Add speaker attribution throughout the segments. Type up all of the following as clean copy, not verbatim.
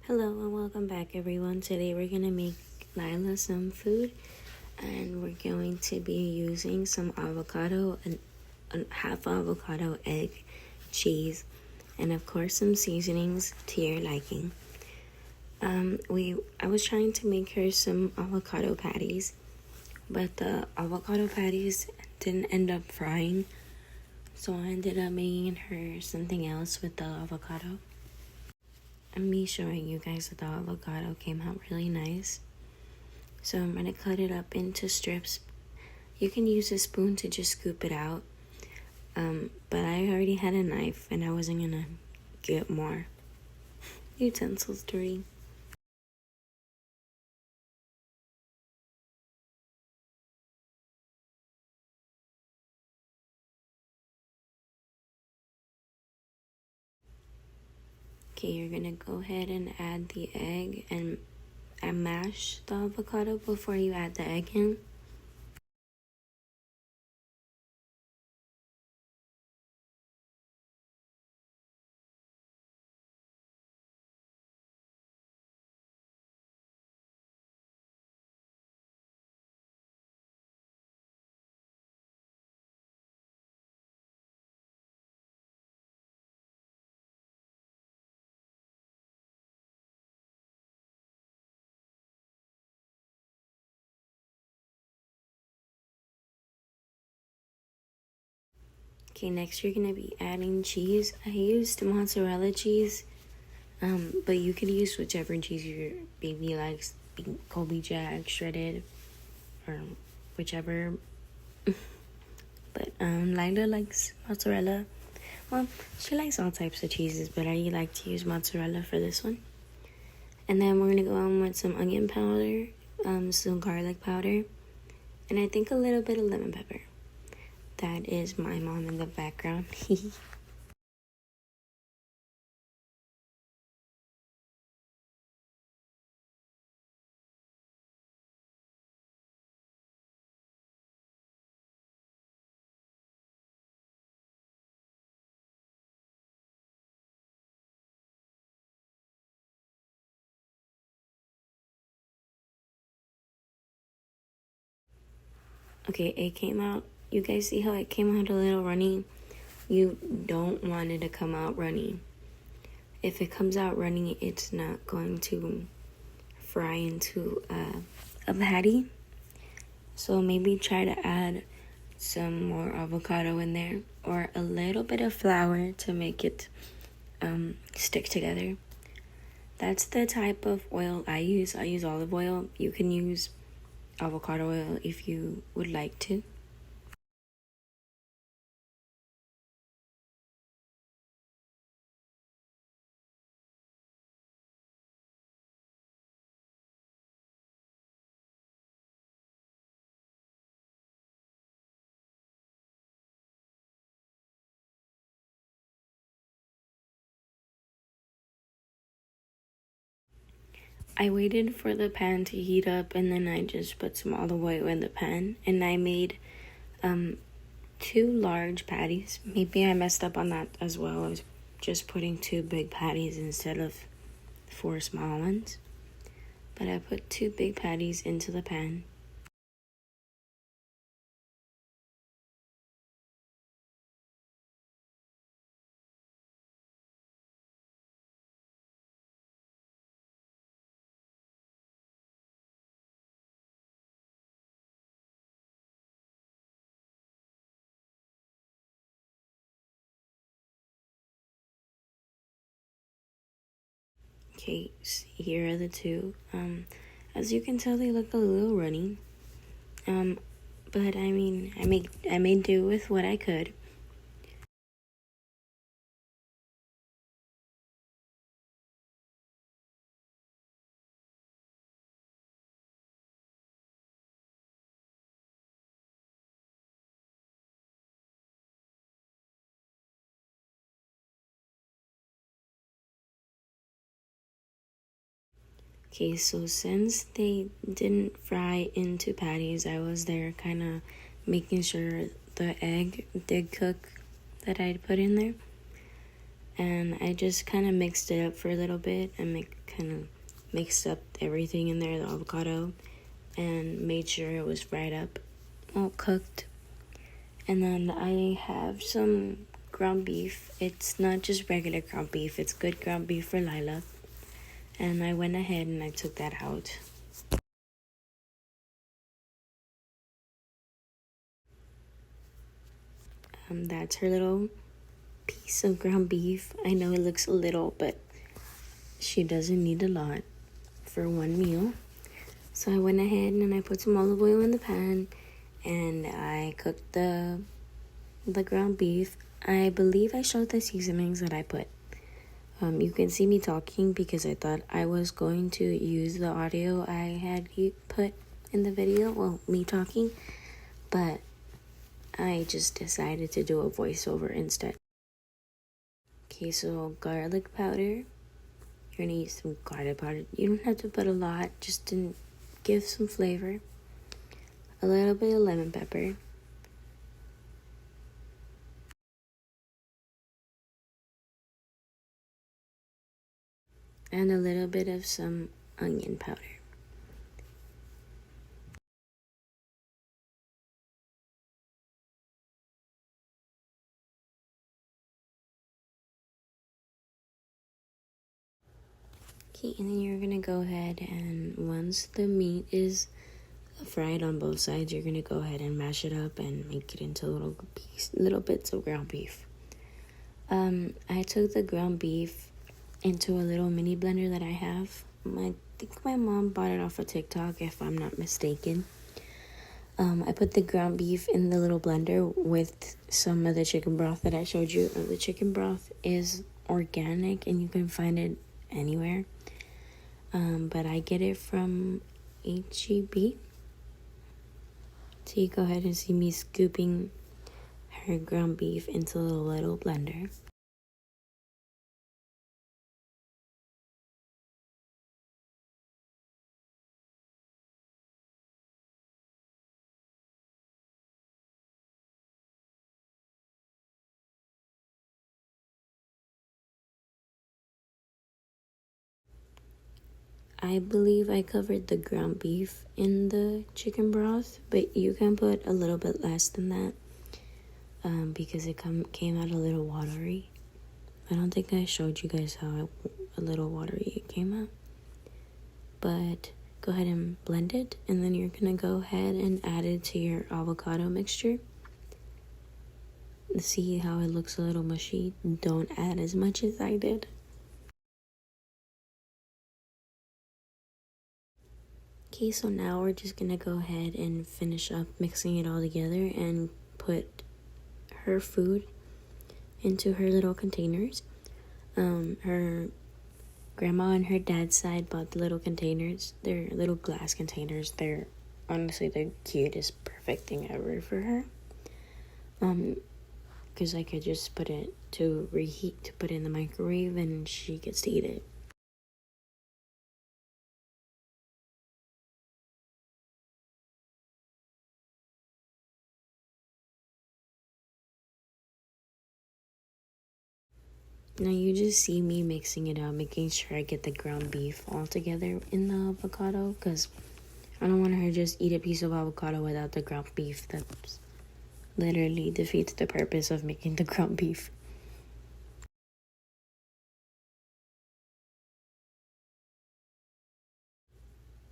Speaker 1: Hello and welcome back everyone. Today we're going to make Lyla some food and we're going to be using some avocado and half avocado, egg, cheese, and of course some seasonings to your liking. I was trying to make her some avocado patties, but the avocado patties didn't end up frying, so I ended up making her something else with the avocado. And me showing you guys that the avocado came out really nice. So I'm going to cut it up into strips. You can use a spoon to just scoop it out. But I already had a knife and I wasn't going to get more utensils dirty. Okay, you're going to go ahead and add the egg and mash the avocado before you add the egg in. Okay, next you're going to be adding cheese. I used mozzarella cheese, but you could use whichever cheese your baby likes, Colby Jack, shredded, or whichever. But Lyla likes mozzarella. Well, she likes all types of cheeses, but I like to use mozzarella for this one. And then we're going to go on with some onion powder, some garlic powder, and I think a little bit of lemon pepper. That is my mom in the background. Okay, it came out. You guys see how it came out a little runny? You don't want it to come out runny. If it comes out runny, it's not going to fry into a patty. So maybe try to add some more avocado in there or a little bit of flour to make it stick together. That's the type of oil I use. I use olive oil. You can use avocado oil if you would like to. I waited for the pan to heat up and then I just put some olive oil in the pan and I made 2 large patties. Maybe I messed up on that as well. I was just putting 2 big patties instead of 4 small ones. But I put 2 big patties into the pan. Okay, so here are the 2. As you can tell, they look a little runny. But I mean, I made do with what I could. Okay, so since they didn't fry into patties, I was there kind of making sure the egg did cook that I'd put in there. and I just kind of mixed it up for a little bit and kind of mixed up everything in there, the avocado, and made sure it was fried up, all cooked. And then I have some ground beef. It's not just regular ground beef, it's good ground beef for Lyla. And I went ahead and I took that out. That's her little piece of ground beef. I know it looks a little, but she doesn't need a lot for one meal. So I went ahead and I put some olive oil in the pan and I cooked the ground beef. I believe I showed the seasonings that I put. You can see me talking because I thought I was going to use the audio I had put in the video, well, me talking, but I just decided to do a voiceover instead. Okay, so garlic powder. You're gonna use some garlic powder. You don't have to put a lot, just to give some flavor. A little bit of lemon pepper. And a little bit of some onion powder. Okay, and then you're gonna go ahead and once the meat is fried on both sides, you're gonna go ahead and mash it up and make it into little bits of ground beef. I took the ground beef into a little mini blender that I have. I think my mom bought it off of TikTok, if I'm not mistaken. I put the ground beef in the little blender with some of the chicken broth that I showed you. The chicken broth is organic and you can find it anywhere. But I get it from HEB. So you go ahead and see me scooping her ground beef into the little blender. I believe I covered the ground beef in the chicken broth, but you can put a little bit less than that because it came out a little watery. I don't think I showed you guys how a little watery it came out. But go ahead and blend it, and then you're going to go ahead and add it to your avocado mixture. See how it looks a little mushy? Don't add as much as I did. Okay, so now we're just gonna go ahead and finish up mixing it all together and put her food into her little containers. Her grandma on her dad's side bought the little containers. They're little glass containers. They're honestly the cutest, perfect thing ever for her. Because I could just put it to reheat, to put it in the microwave, and she gets to eat it. Now you just see me mixing it up, making sure I get the ground beef all together in the avocado, because I don't want her to just eat a piece of avocado without the ground beef. That literally defeats the purpose of making the ground beef.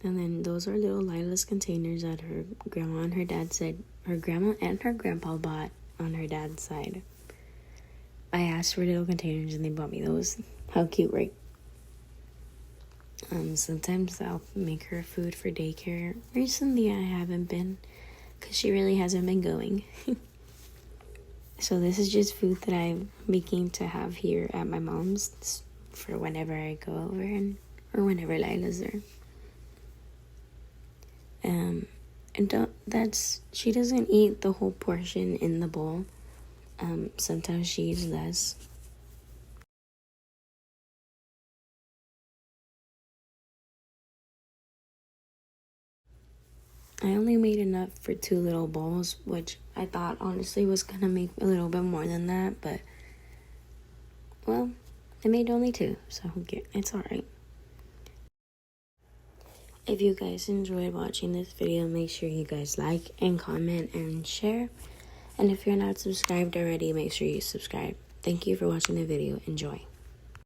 Speaker 1: And then those are little Lila's containers that her grandma and her dad said her grandma and her grandpa bought on her dad's side. I asked for little containers and they bought me those. How cute, right? Sometimes I'll make her food for daycare. Recently I haven't been because she really hasn't been going. So this is just food that I'm making to have here at my mom's for whenever I go over or whenever Lila's there. She doesn't eat the whole portion in the bowl. Sometimes she eats less. I only made enough for 2 little bowls, which I thought honestly was gonna make a little bit more than that, but well, I made only 2, so it's alright. If you guys enjoyed watching this video, make sure you guys like and comment and share. And if you're not subscribed already, make sure you subscribe. Thank you for watching the video. Enjoy.